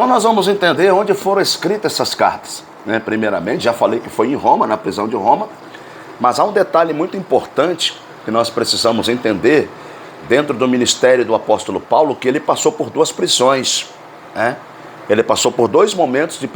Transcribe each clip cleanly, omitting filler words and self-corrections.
Então nós vamos entender onde foram escritas essas cartas, né? Primeiramente, já falei que foi em Roma, na prisão de Roma, mas há um detalhe muito importante que nós precisamos entender dentro do ministério do apóstolo Paulo, que ele passou por 2 prisões, né? Ele passou por 2 momentos de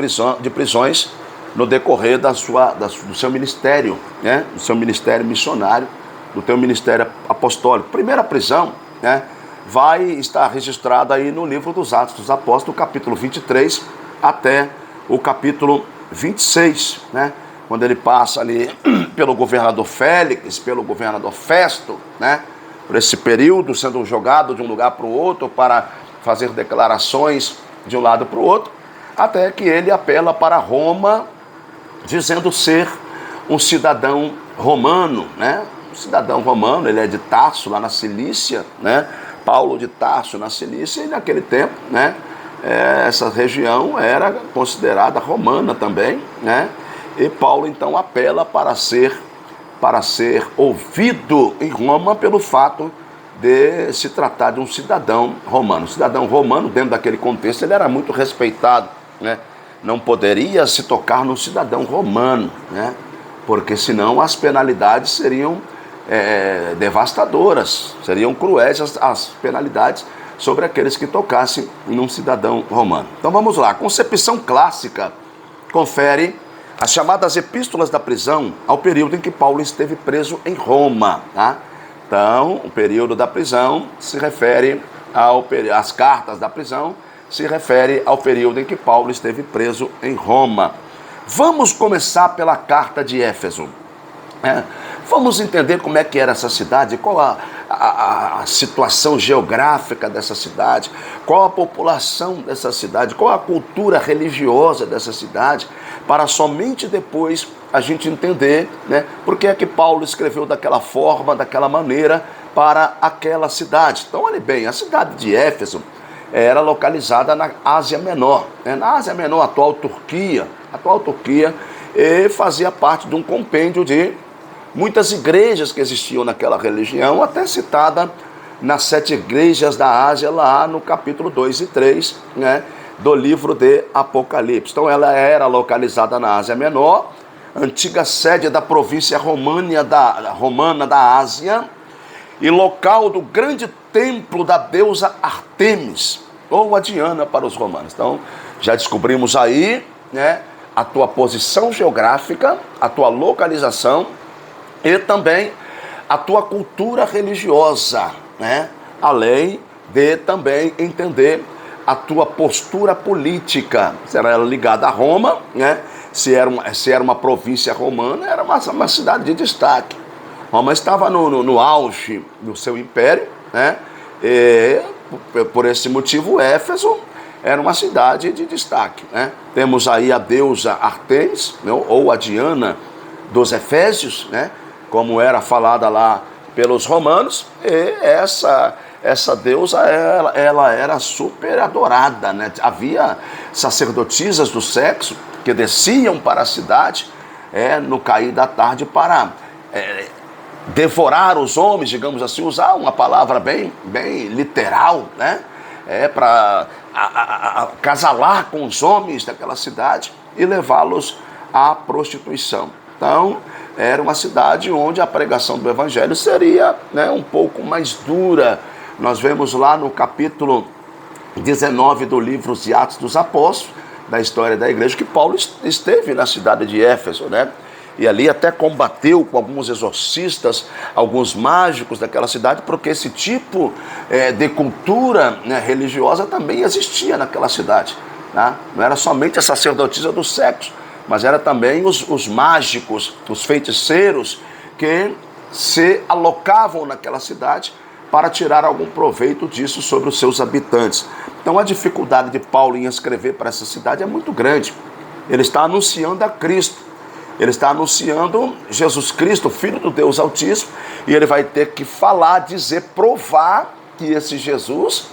prisões no decorrer do seu ministério, né? Do seu ministério missionário, do teu ministério apostólico. Primeira prisão, né? Vai estar registrada aí no livro dos Atos dos Apóstolos, capítulo 23 até o capítulo 26, né? Quando ele passa ali pelo governador Félix, pelo governador Festo, né? Por esse período, sendo jogado de um lugar para o outro para fazer declarações de um lado para o outro, até que ele apela para Roma, dizendo ser um cidadão romano, né? Um cidadão romano, ele é de Tarso, lá na Cilícia, né? Paulo de Tarso, na Cilícia, e naquele tempo, né? Essa região era considerada romana também, né? E Paulo então apela para ser ouvido em Roma pelo fato de se tratar de um cidadão romano. O cidadão romano, dentro daquele contexto, ele era muito respeitado, né? Não poderia se tocar no cidadão romano, né? Porque senão as penalidades seriam devastadoras, seriam cruéis as penalidades sobre aqueles que tocassem num cidadão romano. Então vamos lá, a concepção clássica confere as chamadas epístolas da prisão ao período em que Paulo esteve preso em Roma, tá? Então, o período da prisão se refere às cartas da prisão, se refere ao período em que Paulo esteve preso em Roma. Vamos começar pela carta de Éfeso. Vamos entender como é que era essa cidade, qual a situação geográfica dessa cidade, qual a população dessa cidade, qual a cultura religiosa dessa cidade, para somente depois a gente entender, né, por que é que Paulo escreveu daquela forma, daquela maneira, para aquela cidade. Então, olhe bem, a cidade de Éfeso era localizada na Ásia Menor, né? Na Ásia Menor, atual Turquia, e fazia parte de um compêndio de muitas igrejas que existiam naquela religião, até citada nas 7 igrejas da Ásia, lá no capítulo 2 e 3, né, do livro de Apocalipse. Então ela era localizada na Ásia Menor, antiga sede da província romana da Ásia, e local do grande templo da deusa Ártemis, ou a Diana para os romanos. Então já descobrimos aí, né, a tua posição geográfica, a tua localização, e também a tua cultura religiosa, né? Além de também entender a tua postura política. Será ela ligada a Roma, né? Se era uma província romana, era uma cidade de destaque. Roma estava no auge do seu império, né? E por esse motivo, Éfeso era uma cidade de destaque, né? Temos aí a deusa Ártemis, né? Ou a Diana dos Efésios, né? Como era falada lá pelos romanos, e essa deusa, ela era super adorada, né? Havia sacerdotisas do sexo que desciam para a cidade no cair da tarde para devorar os homens, digamos assim, usar uma palavra bem literal, né? Para acasalar com os homens daquela cidade e levá-los à prostituição. Então, era uma cidade onde a pregação do evangelho seria, né, um pouco mais dura. Nós vemos lá no capítulo 19 do livro de Atos dos Apóstolos, da história da igreja, que Paulo esteve na cidade de Éfeso, né? E ali até combateu com alguns exorcistas, alguns mágicos daquela cidade, porque esse tipo de cultura, né, religiosa também existia naquela cidade, né? Não era somente a sacerdotisa do sexo, mas era também os mágicos, os feiticeiros que se alocavam naquela cidade para tirar algum proveito disso sobre os seus habitantes. Então a dificuldade de Paulo em escrever para essa cidade é muito grande. Ele está anunciando a Cristo, ele está anunciando Jesus Cristo, Filho do Deus Altíssimo, e ele vai ter que falar, dizer, provar que esse Jesus,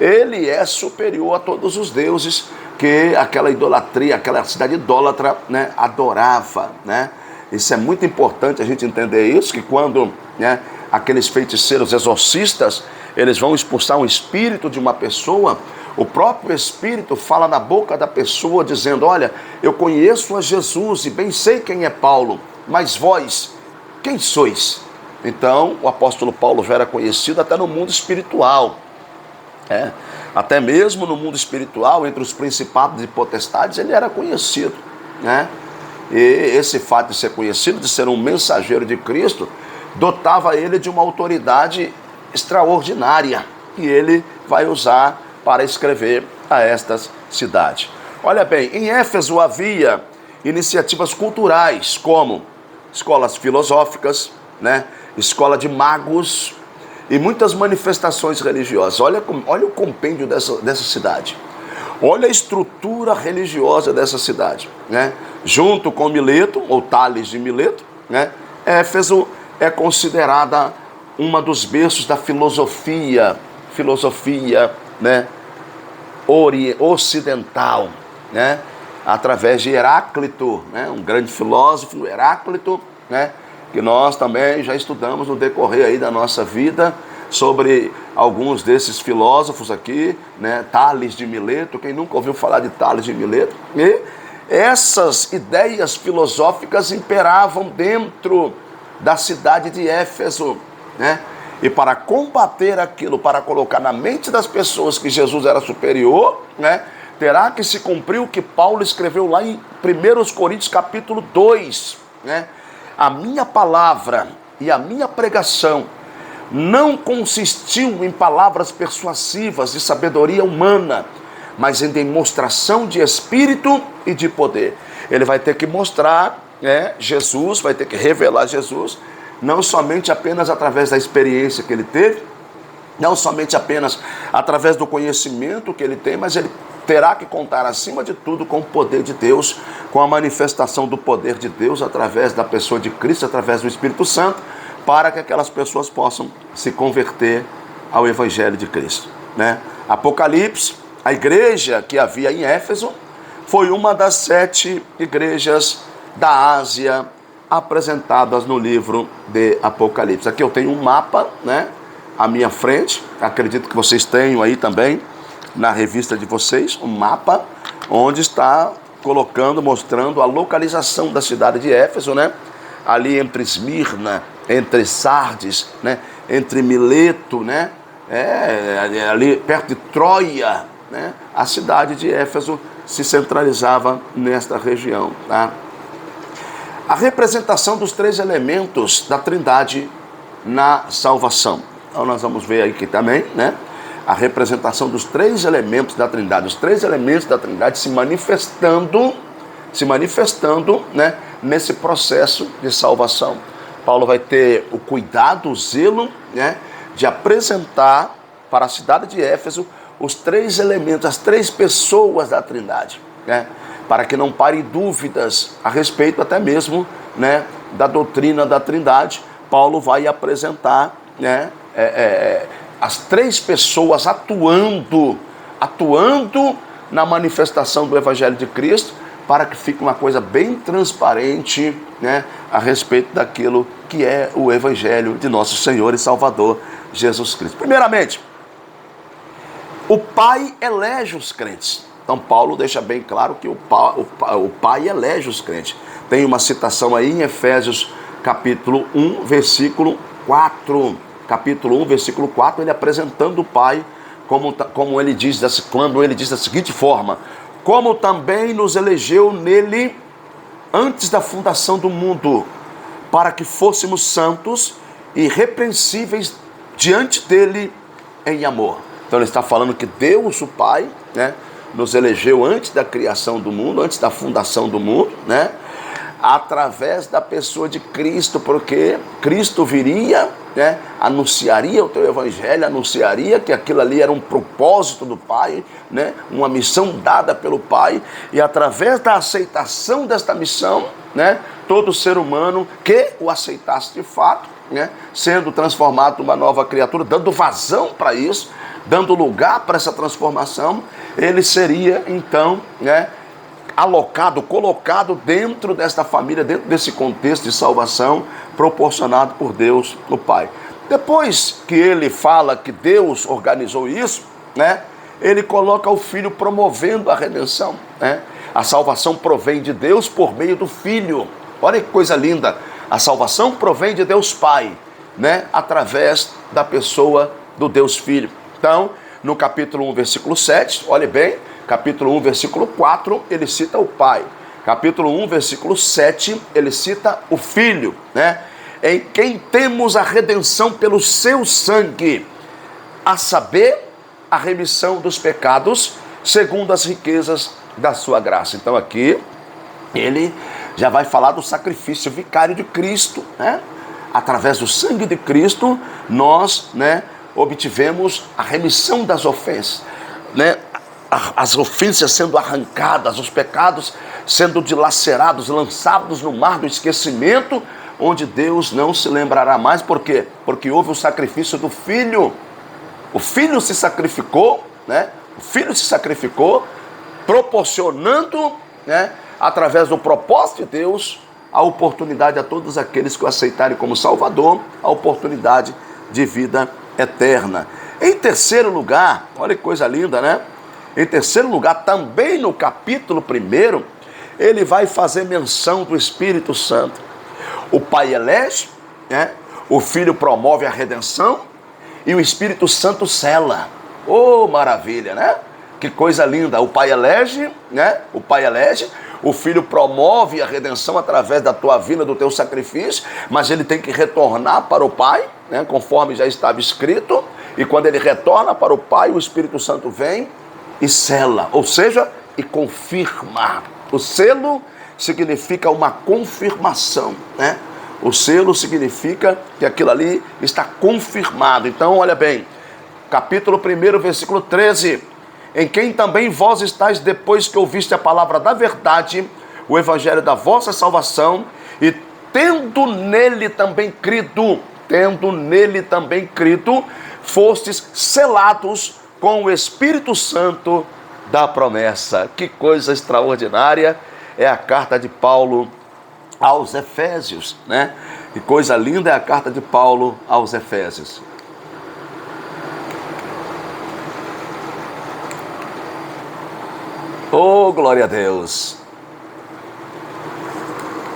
ele é superior a todos os deuses que aquela idolatria, aquela cidade idólatra, né, adorava, né? Isso é muito importante a gente entender isso, que quando, né, aqueles feiticeiros exorcistas, eles vão expulsar um espírito de uma pessoa, O próprio Espírito fala na boca da pessoa dizendo: olha, eu conheço a Jesus e bem sei quem é Paulo, mas vós, quem sois? Então, o apóstolo Paulo já era conhecido até no mundo espiritual. Até mesmo no mundo espiritual, entre os principados e potestades, ele era conhecido, né? E esse fato de ser conhecido, de ser um mensageiro de Cristo, dotava ele de uma autoridade extraordinária, que ele vai usar para escrever a estas cidades. Olha bem, em Éfeso havia iniciativas culturais, como escolas filosóficas, né? Escola de magos e muitas manifestações religiosas. Olha o compêndio dessa cidade. Olha a estrutura religiosa dessa cidade, né? Junto com Mileto, ou Tales de Mileto, né? Éfeso é considerada uma dos berços da filosofia, né? Ocidental, né? Através de Heráclito, né? Um grande filósofo, Heráclito, né? Que nós também já estudamos no decorrer aí da nossa vida, sobre alguns desses filósofos aqui, né? Tales de Mileto, quem nunca ouviu falar de Tales de Mileto? E essas ideias filosóficas imperavam dentro da cidade de Éfeso, né? E para combater aquilo, para colocar na mente das pessoas que Jesus era superior, né? Terá que se cumprir o que Paulo escreveu lá em 1 Coríntios capítulo 2, né? A minha palavra e a minha pregação não consistiu em palavras persuasivas de sabedoria humana, mas em demonstração de espírito e de poder. Ele vai ter que mostrar, né, Jesus, vai ter que revelar Jesus, não somente apenas através da experiência que ele teve, não somente apenas através do conhecimento que ele tem, mas ele terá que contar, acima de tudo, com o poder de Deus, com a manifestação do poder de Deus através da pessoa de Cristo, através do Espírito Santo, para que aquelas pessoas possam se converter ao Evangelho de Cristo, né? Apocalipse, a igreja que havia em Éfeso, foi uma das 7 igrejas da Ásia apresentadas no livro de Apocalipse. Aqui eu tenho um mapa, né, à minha frente, acredito que vocês tenham aí também, na revista de vocês, um mapa onde está colocando, mostrando a localização da cidade de Éfeso, né? Ali entre Esmirna, entre Sardes, né? Entre Mileto, né? Ali perto de Troia, né? A cidade de Éfeso se centralizava nesta região, tá? A representação dos 3 elementos da Trindade na salvação. Então nós vamos ver aqui também, né? A representação dos 3 elementos da Trindade, os 3 elementos da Trindade se manifestando, né, nesse processo de salvação. Paulo vai ter o cuidado, o zelo, né, de apresentar para a cidade de Éfeso os 3 elementos, as 3 pessoas da Trindade, né, para que não parem dúvidas a respeito até mesmo, né, da doutrina da Trindade. Paulo vai apresentar, né, as 3 pessoas atuando na manifestação do Evangelho de Cristo, para que fique uma coisa bem transparente, né, a respeito daquilo que é o Evangelho de nosso Senhor e Salvador Jesus Cristo. Primeiramente, o Pai elege os crentes. Então Paulo deixa bem claro que o Pai elege os crentes. Tem uma citação aí em Efésios capítulo 1, versículo 4. Capítulo 1, versículo 4, ele apresentando o Pai, como ele diz, quando ele diz da seguinte forma: como também nos elegeu nele antes da fundação do mundo, para que fôssemos santos e irrepreensíveis diante dele em amor. Então ele está falando que Deus, o Pai, né, nos elegeu antes da criação do mundo, antes da fundação do mundo, né, através da pessoa de Cristo, porque Cristo viria, né, anunciaria o teu evangelho, anunciaria que aquilo ali era um propósito do Pai, né, uma missão dada pelo Pai, e através da aceitação desta missão, né, todo ser humano que o aceitasse de fato, né, sendo transformado numa nova criatura, dando vazão para isso, dando lugar para essa transformação, ele seria então, né, alocado, colocado dentro desta família, dentro desse contexto de salvação proporcionado por Deus, o Pai. Depois que ele fala que Deus organizou isso, né, ele coloca o Filho promovendo a redenção, né? A salvação provém de Deus por meio do Filho. Olha que coisa linda. A salvação provém de Deus Pai, né? Através da pessoa do Deus Filho. Então, no capítulo 1, versículo 7, olhe bem, capítulo 1, versículo 4, ele cita o Pai. Capítulo 1, versículo 7, ele cita o Filho, né? Em quem temos a redenção pelo seu sangue, a saber, a remissão dos pecados, segundo as riquezas da sua graça. Então aqui, ele já vai falar do sacrifício vicário de Cristo, né? Através do sangue de Cristo, nós, né, obtivemos a remissão das ofensas, né? As ofensas sendo arrancadas, os pecados sendo dilacerados, lançados no mar do esquecimento, onde Deus não se lembrará mais. Por quê? Porque houve o sacrifício do Filho. O Filho se sacrificou, né? O Filho se sacrificou, proporcionando, né, através do propósito de Deus, a oportunidade a todos aqueles que o aceitarem como Salvador, a oportunidade de vida eterna. Em terceiro lugar, olha que coisa linda, né? Em terceiro lugar, também no capítulo 1, ele vai fazer menção do Espírito Santo. O Pai elege, né? O Filho promove a redenção e o Espírito Santo sela. Oh, maravilha, né? Que coisa linda. O Pai elege, né? O Pai elege, o Filho promove a redenção através da tua vida, do teu sacrifício, mas ele tem que retornar para o Pai, né? Conforme já estava escrito, e quando ele retorna para o Pai, o Espírito Santo vem e sela, ou seja, e confirma. O selo significa uma confirmação, né? O selo significa que aquilo ali está confirmado. Então, olha bem, capítulo 1, versículo 13. Em quem também vós estáis depois que ouviste a palavra da verdade, o evangelho da vossa salvação, e tendo nele também crido, fostes selados com o Espírito Santo da promessa. Que coisa extraordinária é a carta de Paulo aos Efésios, né? Que coisa linda é a carta de Paulo aos Efésios. Oh, glória a Deus!